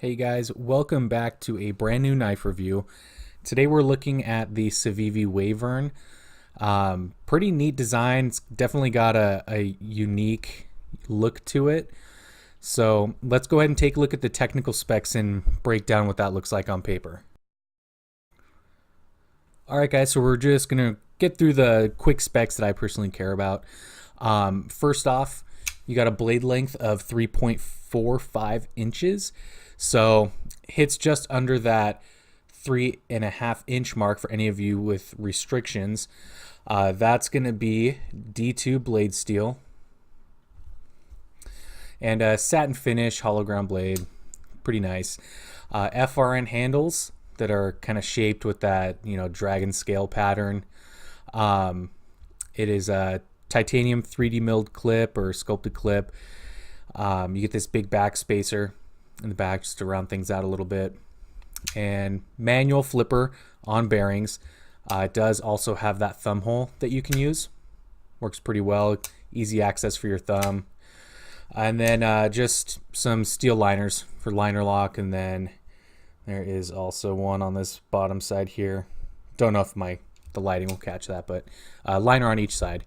Hey guys, welcome back to a brand new knife review. Today we're looking at the CIVIVI Wyvern. Pretty neat design. It's definitely got a unique look to it. So let's go ahead and take a look at the technical specs and break down what that looks like on paper. Alright guys, so we're just going to get through the quick specs that I personally care about. First off, you got a blade length of 3.45 inches. So hits just under that 3.5-inch mark for any of you with restrictions. That's going to be D2 blade steel. And a satin finish, hollow ground blade. Pretty nice. FRN handles that are kind of shaped with that, dragon scale pattern. It is a titanium 3D milled clip or sculpted clip. You get this big back spacer in the back just to round things out a little bit. And manual flipper on bearings. It does also have that thumb hole that you can use. Works pretty well. Easy access for your thumb. And then just some steel liners for liner lock. And then there is also one on this bottom side here. Don't know if the lighting will catch that, but liner on each side.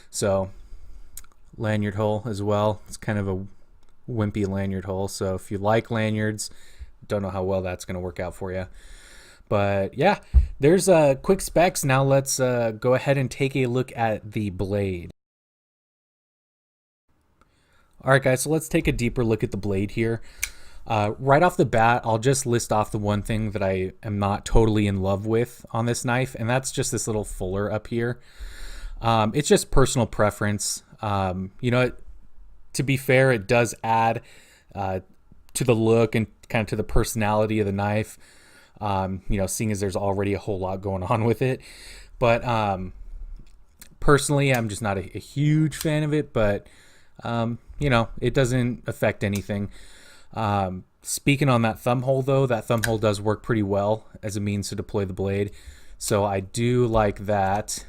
So lanyard hole as well. It's kind of a wimpy lanyard hole, so if you like lanyards, don't know how well that's going to work out for you. But yeah, there's quick specs. Now let's go ahead and take a look at the blade. Alright guys, so let's take a deeper look at the blade here. Right off the bat, I'll just list off the one thing that I am not totally in love with on this knife, and that's just this little fuller up here. It's just personal preference. To be fair, it does add to the look and kind of to the personality of the knife, seeing as there's already a whole lot going on with it. But personally, I'm just not a huge fan of it, but it doesn't affect anything. Speaking on that thumb hole, though, that thumb hole does work pretty well as a means to deploy the blade. So I do like that.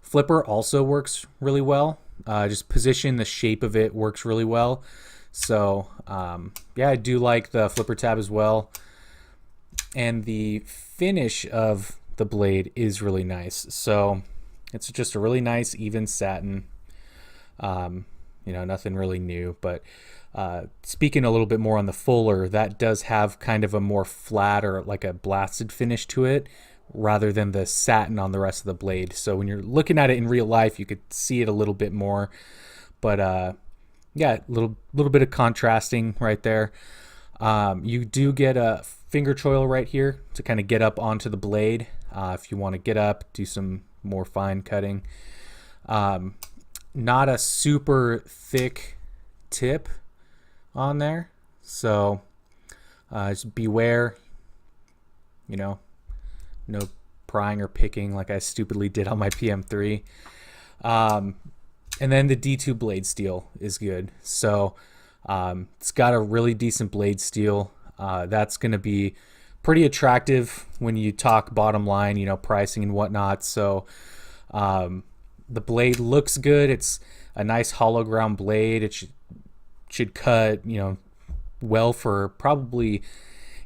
Flipper also works really well. Just position, the shape of it works really well. So yeah, I do like the flipper tab as well. And the finish of the blade is really nice. So it's just a really nice even satin. Nothing really new, but speaking a little bit more on the fuller, that does have kind of a more flat or like a blasted finish to it, rather than the satin on the rest of the blade. So when you're looking at it in real life, you could see it a little bit more. But yeah, a little bit of contrasting right there. You do get a finger choil right here to kind of get up onto the blade if you want to get up, do some more fine cutting. Not a super thick tip on there, so just beware, no prying or picking like I stupidly did on my PM3. And then the D2 blade steel is good. So it's got a really decent blade steel. That's going to be pretty attractive when you talk bottom line, pricing and whatnot. So the blade looks good. It's a nice hollow ground blade. It should cut, well for probably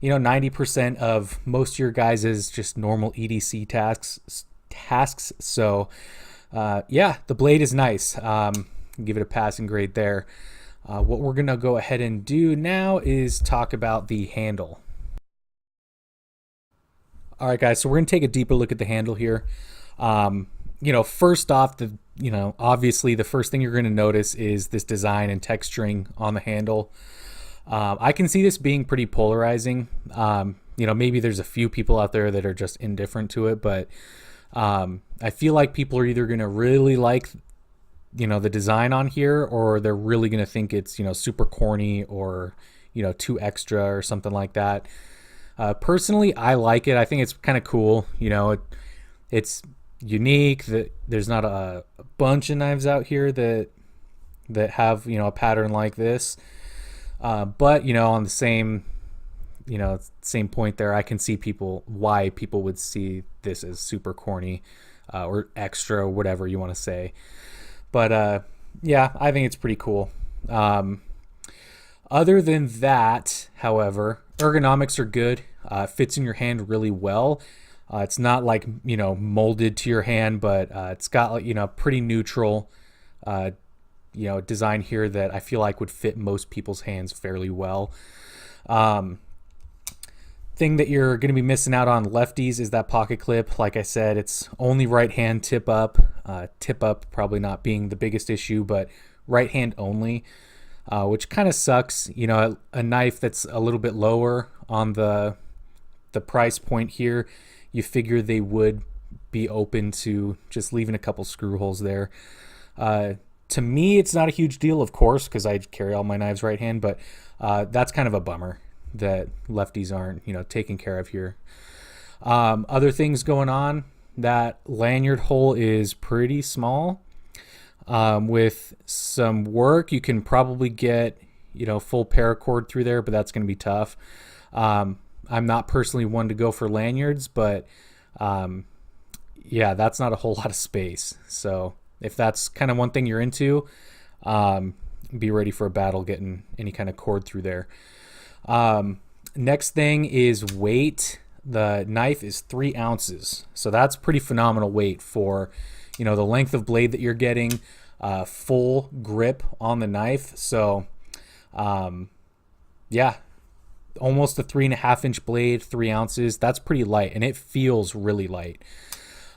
90% of most of your guys' just normal EDC tasks. So yeah, the blade is nice. Give it a passing grade there. What we're gonna go ahead and do now is talk about the handle. All right guys, so we're gonna take a deeper look at the handle here. First off, obviously the first thing you're gonna notice is this design and texturing on the handle. I can see this being pretty polarizing. Maybe there's a few people out there that are just indifferent to it, but I feel like people are either going to really like, the design on here, or they're really going to think it's, super corny or, too extra or something like that. Personally, I like it. I think it's kind of cool. It's unique that there's not a bunch of knives out here that have, a pattern like this. But on the same point there, I can see why people would see this as super corny or extra, whatever you want to say. But yeah, I think it's pretty cool. Other than that, however, ergonomics are good. Fits in your hand really well. It's not like, molded to your hand, but it's got, pretty neutral, design here that I feel like would fit most people's hands fairly well. Thing that you're going to be missing out on lefties is that pocket clip. Like I said, it's only right hand tip up. Tip up probably not being the biggest issue, but right hand only. Which kind of sucks. A knife that's a little bit lower on the price point here, you figure they would be open to just leaving a couple screw holes there. To me, it's not a huge deal, of course, because I carry all my knives right hand, but that's kind of a bummer that lefties aren't, taken care of here. Other things going on, that lanyard hole is pretty small. With some work, you can probably get, full paracord through there, but that's going to be tough. I'm not personally one to go for lanyards, but that's not a whole lot of space. So if that's kind of one thing you're into, be ready for a battle getting any kind of cord through there. Next thing is weight. The knife is 3 ounces. So that's pretty phenomenal weight for, the length of blade that you're getting, full grip on the knife. So, almost a 3.5-inch blade, 3 ounces. That's pretty light, and it feels really light.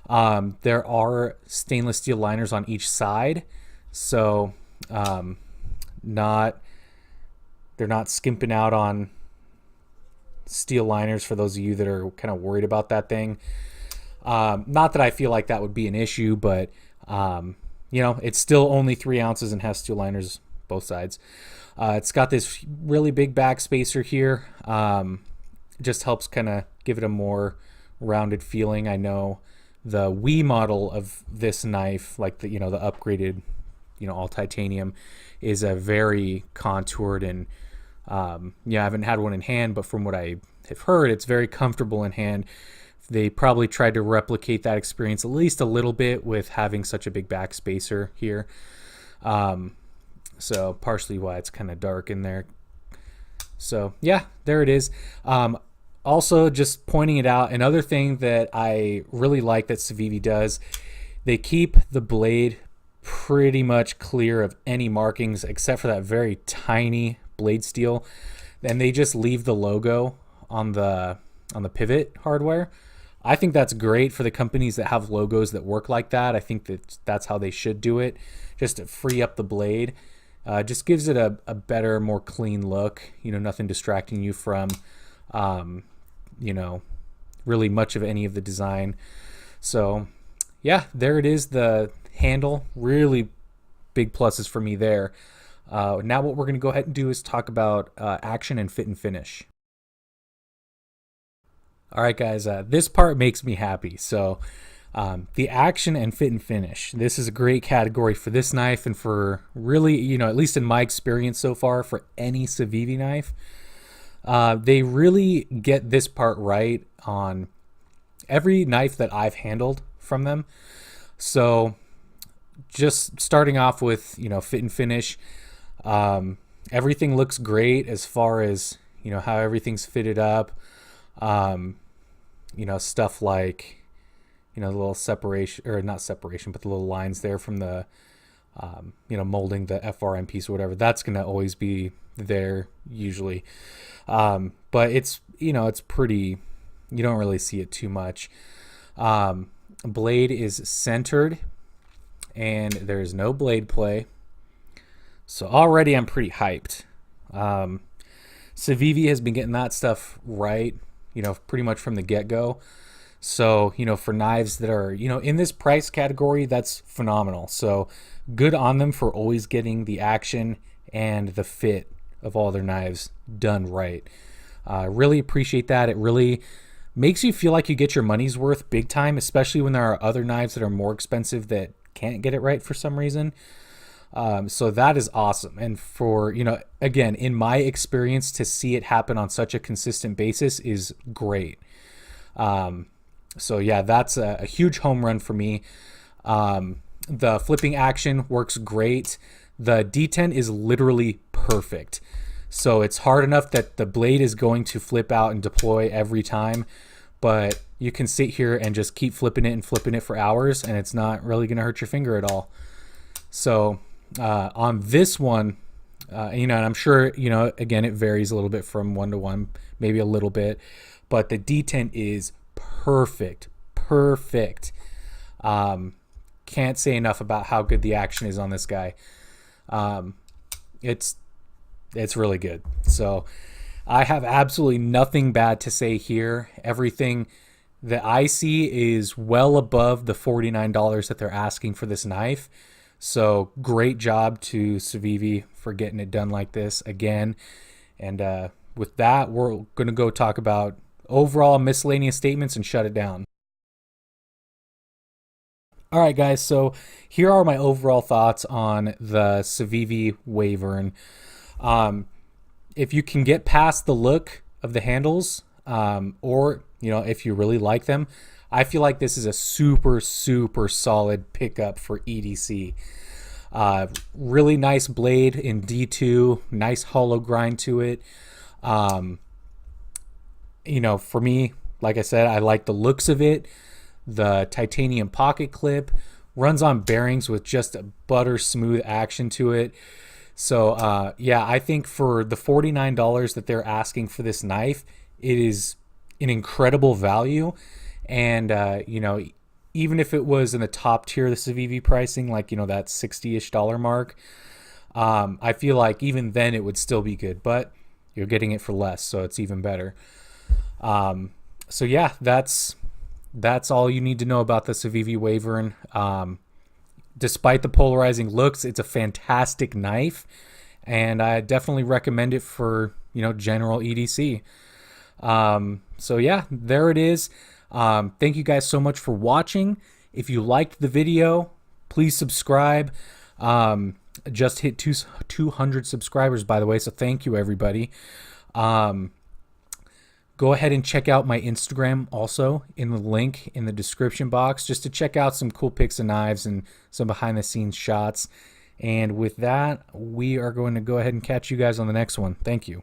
There are stainless steel liners on each side, so they're not skimping out on steel liners for those of you that are kind of worried about that thing. Not that I feel like that would be an issue, but it's still only 3 ounces and has steel liners both sides. It's got this really big back spacer here. Just helps kind of give it a more rounded feeling. I know the Wii model of this knife, like the upgraded, all titanium, is a very contoured and I haven't had one in hand, but from what I have heard, it's very comfortable in hand. They probably tried to replicate that experience at least a little bit with having such a big back spacer here. So partially why it's kind of dark in there. So yeah, there it is. Also, just pointing it out, another thing that I really like that CIVIVI does, they keep the blade pretty much clear of any markings except for that very tiny blade steel, and they just leave the logo on the pivot hardware. I think that's great for the companies that have logos that work like that. I think that's how they should do it, just to free up the blade. Just gives it a better, more clean look. Nothing distracting you from really much of any of the design. So yeah, there it is, the handle. Really big pluses for me there. Now what we're going to go ahead and do is talk about action and fit and finish. All right, guys, this part makes me happy. So the action and fit and finish. This is a great category for this knife and for really, at least in my experience so far, for any CIVIVI knife. They really get this part right on every knife that I've handled from them. So just starting off with, fit and finish. Everything looks great as far as, how everything's fitted up. Stuff like, the little separation, or not separation, but the little lines there from the, molding the FRM piece or whatever. That's going to always be there usually. But it's, it's pretty, you don't really see it too much. Blade is centered and there's no blade play. So already I'm pretty hyped. CIVIVI has been getting that stuff right, pretty much from the get-go. So, for knives that are, in this price category, that's phenomenal. So good on them for always getting the action and the fit of all their knives done right. Really appreciate that. It really makes you feel like you get your money's worth big time, especially when there are other knives that are more expensive that can't get it right for some reason. So that is awesome. And for, again, in my experience, to see it happen on such a consistent basis is great. So yeah, that's a huge home run for me. The flipping action works great. The detent is literally perfect. So it's hard enough that the blade is going to flip out and deploy every time, but you can sit here and just keep flipping it and flipping it for hours, and it's not really going to hurt your finger at all. So on this one, and I'm sure, again, it varies a little bit from one to one, maybe a little bit, but the detent is perfect. Can't say enough about how good the action is on this guy. It's really good. So I have absolutely nothing bad to say here. Everything that I see is well above the $49 that they're asking for this knife. So great job to CIVIVI for getting it done like this again. And with that, we're going to go talk about overall miscellaneous statements and shut it down. All right, guys, so here are my overall thoughts on the CIVIVI Wyvern. If you can get past the look of the handles, or if you really like them, I feel like this is a super solid pickup for EDC. Really nice blade in D2, nice hollow grind to it. For me, like I said, I like the looks of it. The titanium pocket clip runs on bearings with just a butter smooth action to it. So yeah, I think for the $49 that they're asking for this knife, it is an incredible value. And even if it was in the top tier of the CIVIVI pricing, like that $60-ish mark, I feel like even then it would still be good, but you're getting it for less, so it's even better. So yeah, that's all you need to know about the CIVIVI Wyvern. Despite the polarizing looks, it's a fantastic knife, and I definitely recommend it for general EDC. So yeah, there it is. Thank you guys so much for watching. If you liked the video, please subscribe. Just hit 200 subscribers, by the way, so thank you, everybody. Go ahead and check out my Instagram also in the link in the description box, just to check out some cool pics of knives and some behind the scenes shots. And with that, we are going to go ahead and catch you guys on the next one. Thank you.